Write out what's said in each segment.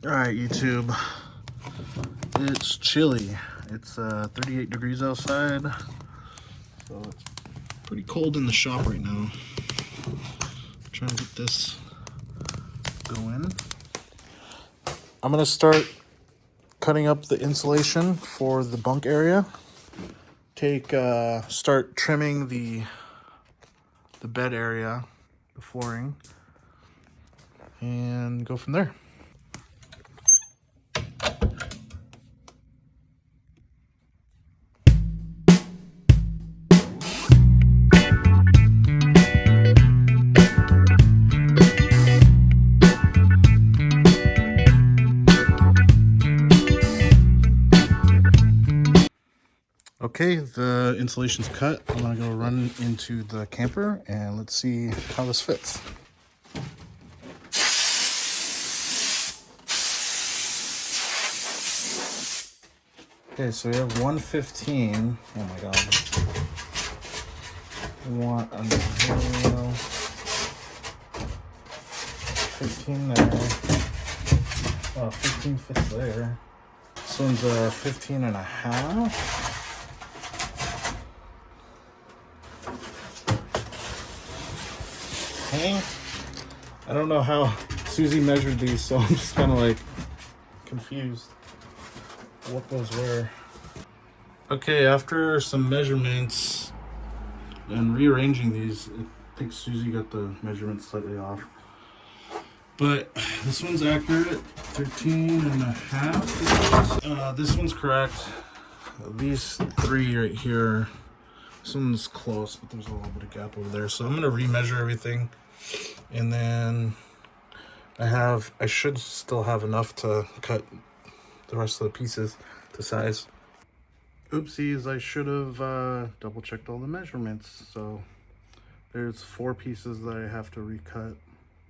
Alright, YouTube. It's chilly. It's 38 degrees outside. So it's pretty cold in the shop right now. I'm trying to get this going. I'm going to start cutting up the insulation for the bunk area. Start trimming the bed area, the flooring, and go from there. Okay, the insulation's cut. I'm gonna go run into the camper and let's see how this fits. Okay, so we have 115. Oh my god. We want a 15 there. Oh, 15 fits there. This one's a 15 and a half. Okay. I don't know how Susie measured these, so I'm just kind of like confused what goes where. Okay, after some measurements and rearranging these, I think Susie got the measurements slightly off. But this one's accurate, 13 and a half. This one's correct. These three right here, this one's close, but there's a little bit of gap over there. So I'm gonna remeasure everything, and then I should still have enough to cut the rest of the pieces to size. Oopsies, I should have double checked all the measurements. So there's 4 pieces that I have to recut,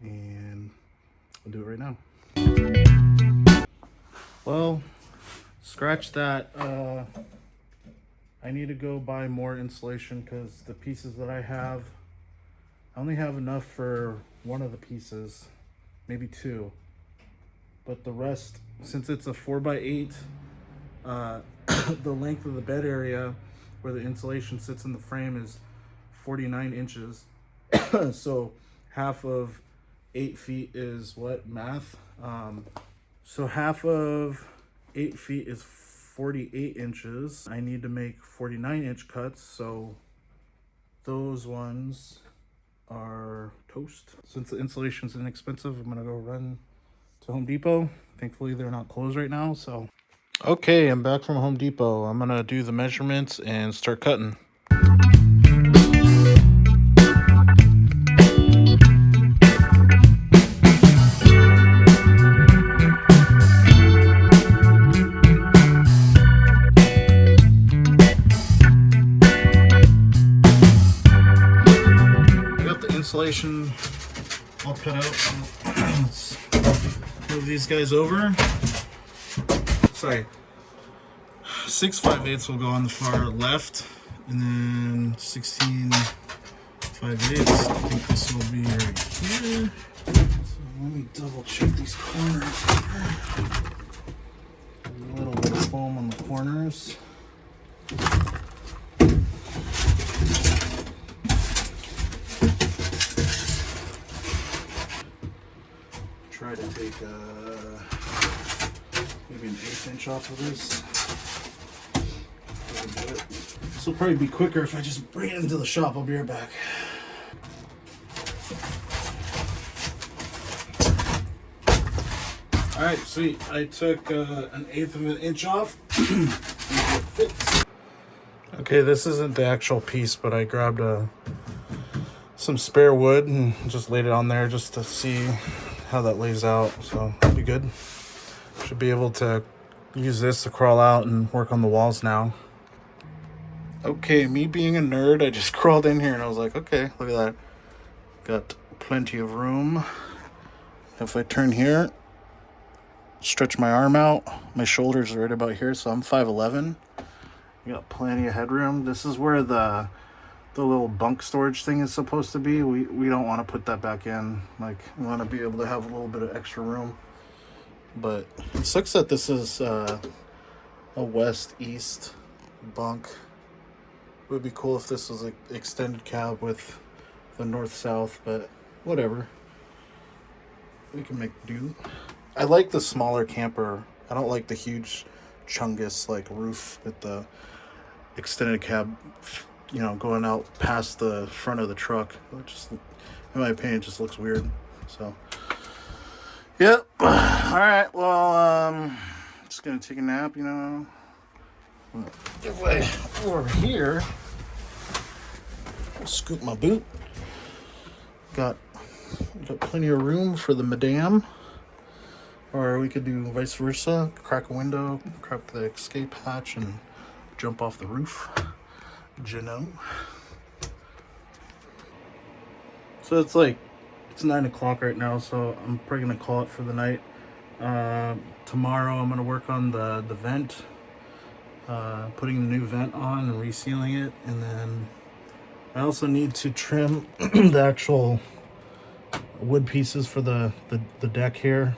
and I'll do it right now. Well, scratch that. I need to go buy more insulation because the pieces that I only have enough for one of the pieces, maybe 2. But the rest, since it's a 4x8, the length of the bed area where the insulation sits in the frame is 49 inches. So half of 8 feet is what, math? So half of 8 feet is 48 inches. I need to make 49-inch cuts, so those ones are toast. Since the insulation's inexpensive, I'm gonna go run to Home Depot. Thankfully, they're not closed right now, so. Okay, I'm back from Home Depot. I'm gonna do the measurements and start cutting. Insulation all cut out. Let's move these guys over. Sorry, 6 5/8 will go on the far left, and then 16 5/8. I think this will be right here. So let me double check these corners here. A little bit of foam on the corners. Try to take maybe an 1/8 inch off of this. This will probably be quicker if I just bring it into the shop. I'll be right back. All right, sweet. I took an 1/8 of an inch off. Okay, this isn't the actual piece, but I grabbed some spare wood and just laid it on there just to see how that lays out. So that'll be good. Should be able to use this to crawl out and work on the walls now. Okay, me being a nerd, I just crawled in here and I was like, okay, look at that. Got plenty of room. If I turn here, stretch my arm out, my shoulders are right about here, so I'm 5'11". You got plenty of headroom. This is where the little bunk storage thing is supposed to be. We don't want to put that back in. Like, we want to be able to have a little bit of extra room. But it sucks that this is a west-east bunk. It would be cool if this was an extended cab with the north-south, but whatever. We can make do. I like the smaller camper. I don't like the huge chungus like roof with the extended cab, you know, going out past the front of the truck. It just, in my opinion, just looks weird. So, yep. All right. Well, just gonna take a nap. You know. If I over here, scoop my boot. Got plenty of room for the madame. Or we could do vice versa. Crack a window, crack the escape hatch, and jump off the roof. You know. So it's 9 o'clock right now, so I'm probably gonna call it for the night. Tomorrow I'm gonna work on the vent, putting the new vent on and resealing it, and then I also need to trim the actual wood pieces for the deck here.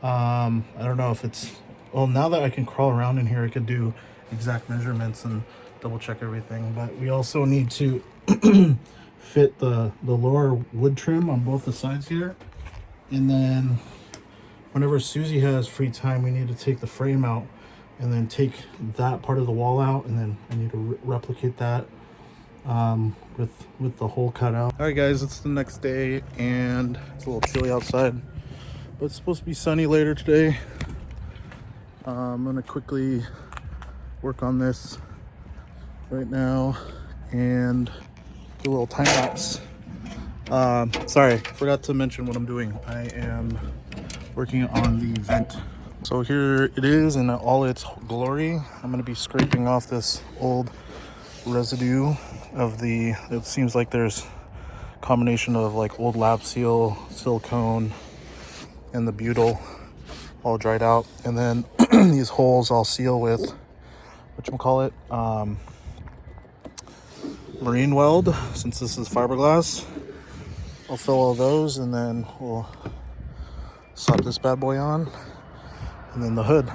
I don't know if it's, well, now that I can crawl around in here, I could do exact measurements and double check everything, but we also need to fit the lower wood trim on both the sides here. And then whenever Susie has free time, we need to take the frame out and then take that part of the wall out, and then I need to replicate that with the hole cut out. All right guys, it's the next day and it's a little chilly outside, but it's supposed to be sunny later today. I'm gonna quickly work on this right now and do a little time lapse. Sorry, forgot to mention what I'm doing. I am working on the vent. So here it is in all its glory. I'm gonna be scraping off this old residue of it seems like there's a combination of like old lap seal, silicone, and the butyl all dried out. And then these holes I'll seal with, whatchamacallit, marine weld, since this is fiberglass. I'll fill all those and then we'll slap this bad boy on, and then the hood.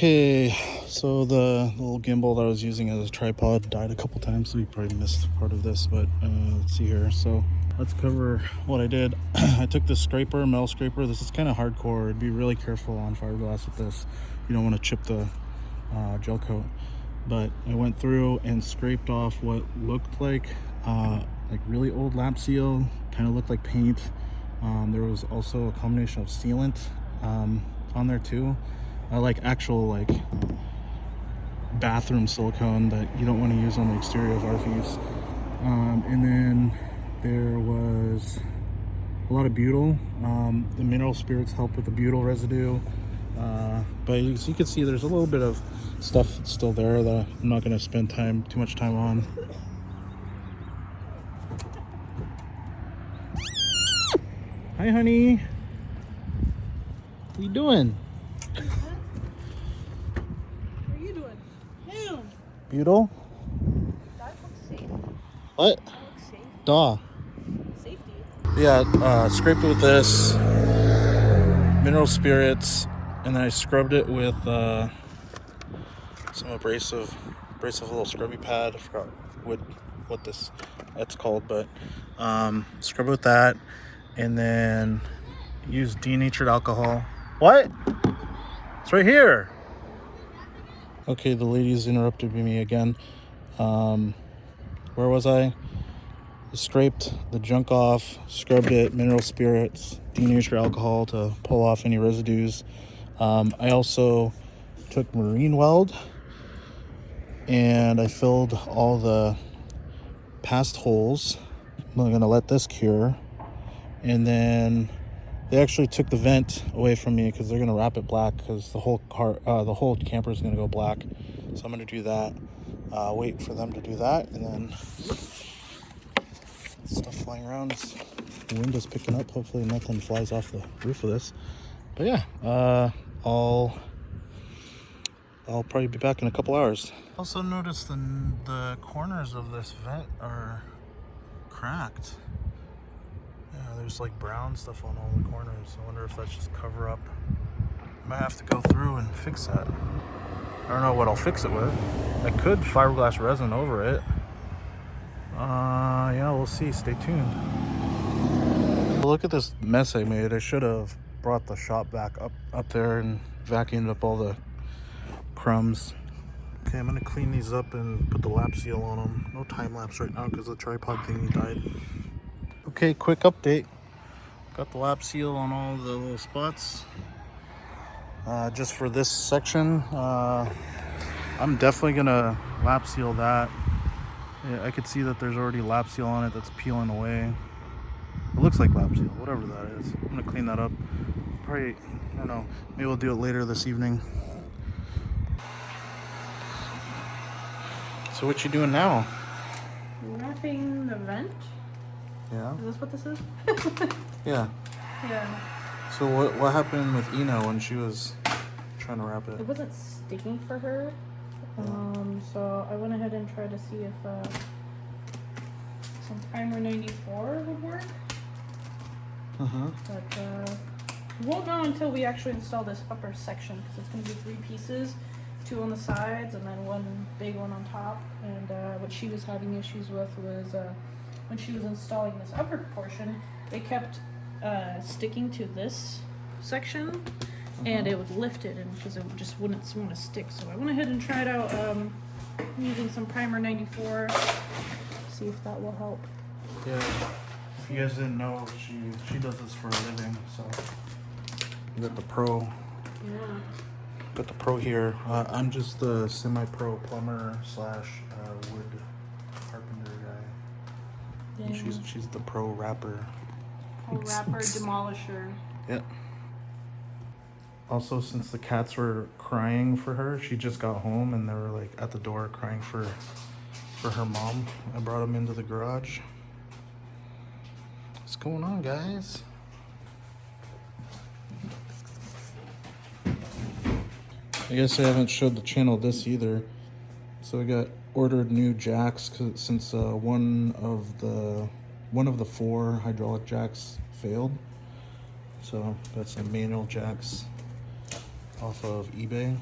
Okay, so the little gimbal that I was using as a tripod died a couple times, so you probably missed part of this, but let's see here. So let's cover what I did. I took this scraper, metal scraper. This is kind of hardcore. Be really careful on fiberglass with this. You don't want to chip the gel coat. But I went through and scraped off what looked like really old lap seal, kind of looked like paint. There was also a combination of sealant on there too. Actual bathroom silicone that you don't want to use on the exterior of RVs. And then there was a lot of butyl. The mineral spirits help with the butyl residue. But as you can see, there's a little bit of stuff that's still there that I'm not going to spend too much time on. Hi, honey. What are you doing? Butyl? That looks safe. What? That looks safe. Daw. Safety. Yeah, scraped it with this, mineral spirits, and then I scrubbed it with some abrasive little scrubby pad. I forgot what that's called, but scrub it with that, and then use denatured alcohol. What? It's right here. Okay, the ladies interrupted me again. Where was I? Scraped the junk off, scrubbed it, mineral spirits, denatured alcohol to pull off any residues. I also took marine weld and I filled all the past holes. I'm gonna let this cure. And then they actually took the vent away from me because they're gonna wrap it black because the whole camper is gonna go black. So I'm gonna do that. Wait for them to do that, and then stuff flying around. The wind is picking up. Hopefully nothing flies off the roof of this. But yeah, I'll probably be back in a couple hours. Also noticed the corners of this vent are cracked. Yeah, there's like brown stuff on all the corners. I wonder if that's just cover up. I might have to go through and fix that. I don't know what I'll fix it with. I could fiberglass resin over it. Yeah, we'll see. Stay tuned. Look at this mess I made. I should have brought the shop back up there and vacuumed up all the crumbs. Okay, I'm gonna clean these up and put the lap seal on them. No time lapse right now because the tripod thingy died. Okay, quick update. Got the lap seal on all the little spots. Just for this section, I'm definitely gonna lap seal that. Yeah, I could see that there's already lap seal on it that's peeling away. It looks like lap seal, whatever that is. I'm gonna clean that up. Probably, I don't know, maybe we'll do it later this evening. So what you doing now? Wrapping the vent. Yeah. Is this what this is? Yeah. Yeah. So what happened with Ina when she was trying to wrap it? It wasn't sticking for her. So I went ahead and tried to see if some primer 94 would work. But we won't know until we actually install this upper section because it's going to be 3 pieces, 2 on the sides and then 1 big one on top. And what she was having issues with was when she was installing this upper portion, they kept sticking to this section and it would lift it, and because it just wouldn't want to stick. So I went ahead and tried out using some primer 94, see if that will help. Yeah. If you guys didn't know, she does this for a living, so you got the pro. Yeah. Got the pro here. I'm just the semi-pro plumber / wood carpenter guy. And she's the pro rapper. Pro rapper demolisher. Yep. Also, since the cats were crying for her, she just got home and they were like at the door crying for her mom. I brought them into the garage. What's going on, guys? I guess I haven't showed the channel this either. So I got ordered new jacks since one of the 4 hydraulic jacks failed. So got some manual jacks off of eBay,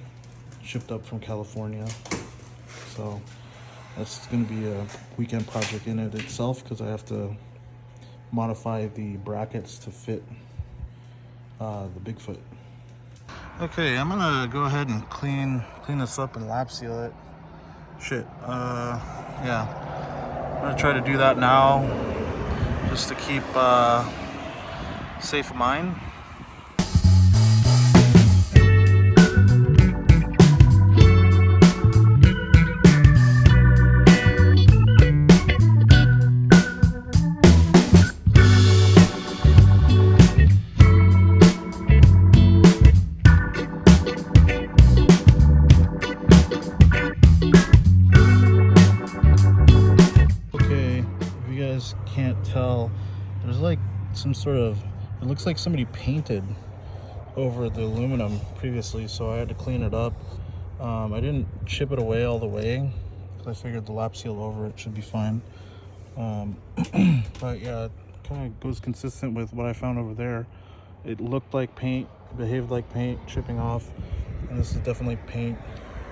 shipped up from California. So that's going to be a weekend project in it itself because I have to modify the brackets to fit the Bigfoot. Okay, I'm gonna go ahead and clean this up and lap seal it. Shit. Yeah, I'm gonna try to do that now just to keep safe of mind. Can't tell, there's like some sort of, it looks like somebody painted over the aluminum previously, so I had to clean it up. I didn't chip it away all the way because I figured the lap seal over it should be fine. But yeah, it kind of goes consistent with what I found over there. It looked like paint, behaved like paint, chipping off, and this is definitely paint.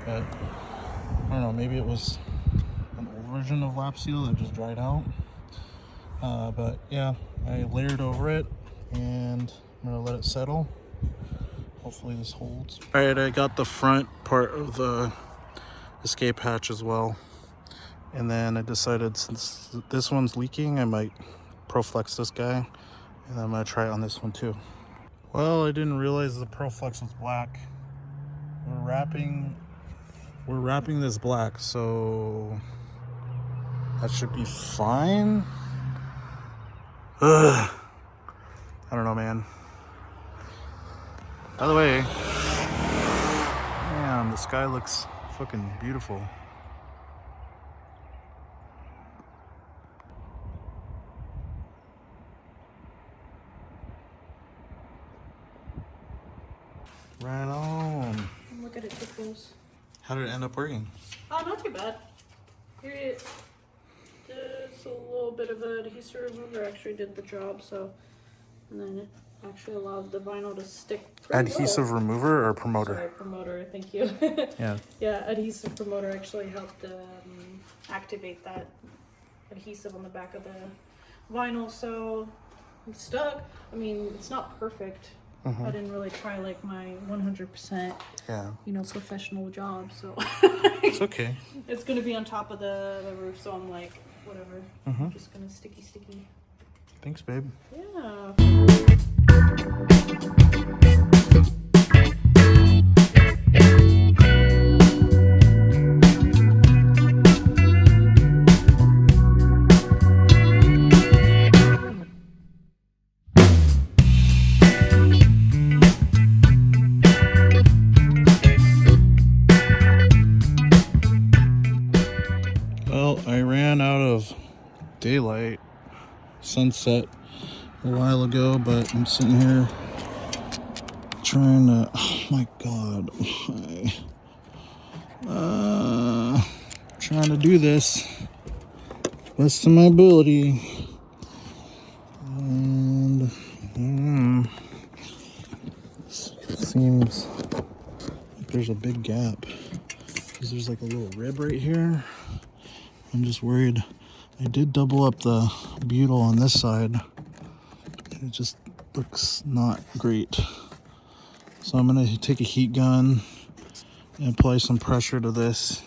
But I don't know, maybe it was an old version of lap seal that just dried out. But yeah, I layered over it and I'm gonna let it settle. Hopefully this holds. All right, I got the front part of the escape hatch as well. And then I decided since this one's leaking, I might ProFlex this guy. And I'm gonna try it on this one too. Well, I didn't realize the ProFlex was black. We're wrapping this black, so that should be fine. Ugh. I don't know, man. By the way, man, the sky looks fucking beautiful. Right on. Look at it too close. How did it end up working? Oh, not too bad. Just a little bit of an adhesive remover actually did the job, so, and then it actually allowed the vinyl to stick pretty Adhesive well. remover or promoter? Sorry, promoter, thank you. Yeah. Yeah, adhesive promoter actually helped activate that adhesive on the back of the vinyl, so it's stuck. I mean, it's not perfect. I didn't really try like my 100%, professional job, so. It's okay. It's gonna be on top of the roof, so I'm like, whatever. I'm just gonna sticky. Thanks, babe. Yeah. Well, I ran out of daylight, sunset a while ago, but I'm sitting here trying to, oh my god, trying to do this best of my ability, and seems like there's a big gap because there's like a little rib right here. I'm just worried. I did double up the butyl on this side. It just looks not great. So I'm gonna take a heat gun and apply some pressure to this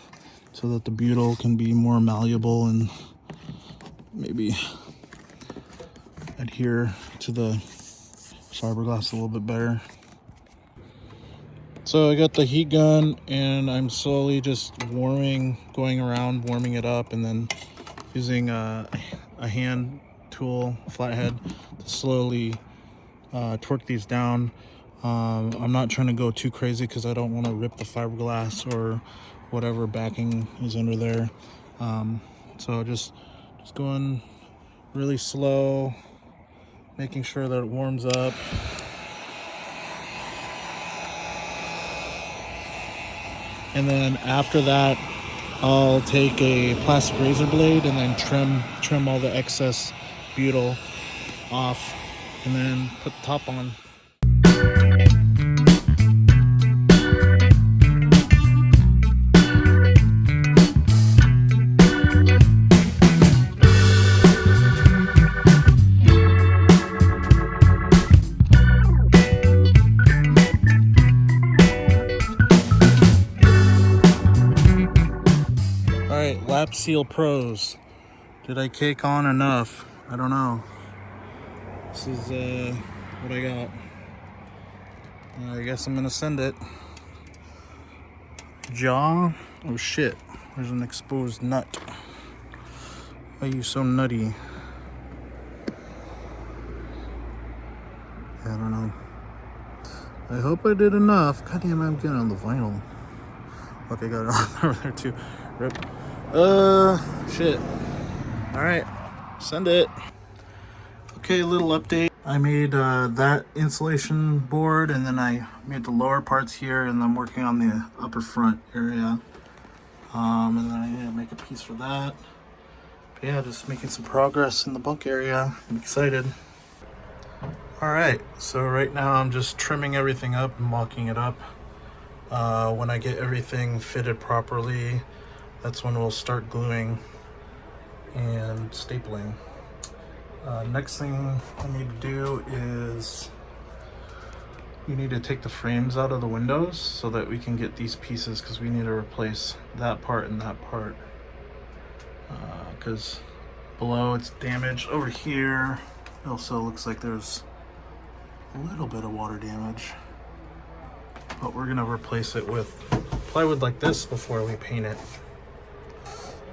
so that the butyl can be more malleable and maybe adhere to the fiberglass a little bit better. So I got the heat gun and I'm slowly just going around warming it up, and then using a hand tool, flathead, to slowly torque these down. I'm not trying to go too crazy because I don't want to rip the fiberglass or whatever backing is under there. So just going really slow, making sure that it warms up. And then after that, I'll take a plastic razor blade and then trim all the excess butyl off, and then put the top on. Lap Seal Pros. Did I cake on enough? I don't know. This is what I got. I guess I'm gonna send it. Jaw? Oh shit, there's an exposed nut. Why are you so nutty? I don't know. I hope I did enough. God damn, I'm getting on the vinyl. Look, I got it on over there too. Rip. Shit. Alright, send it. Okay, little update. I made that insulation board, and then I made the lower parts here, and I'm working on the upper front area. And then I need to make a piece for that. But yeah, just making some progress in the bunk area. I'm excited. Alright, so right now I'm just trimming everything up and mocking it up. When I get everything fitted properly, that's when we'll start gluing and stapling. Next thing I need to do is we need to take the frames out of the windows so that we can get these pieces, because we need to replace that part and that part. Because below it's damaged. Over here it also looks like there's a little bit of water damage, but we're gonna replace it with plywood like this before we paint it.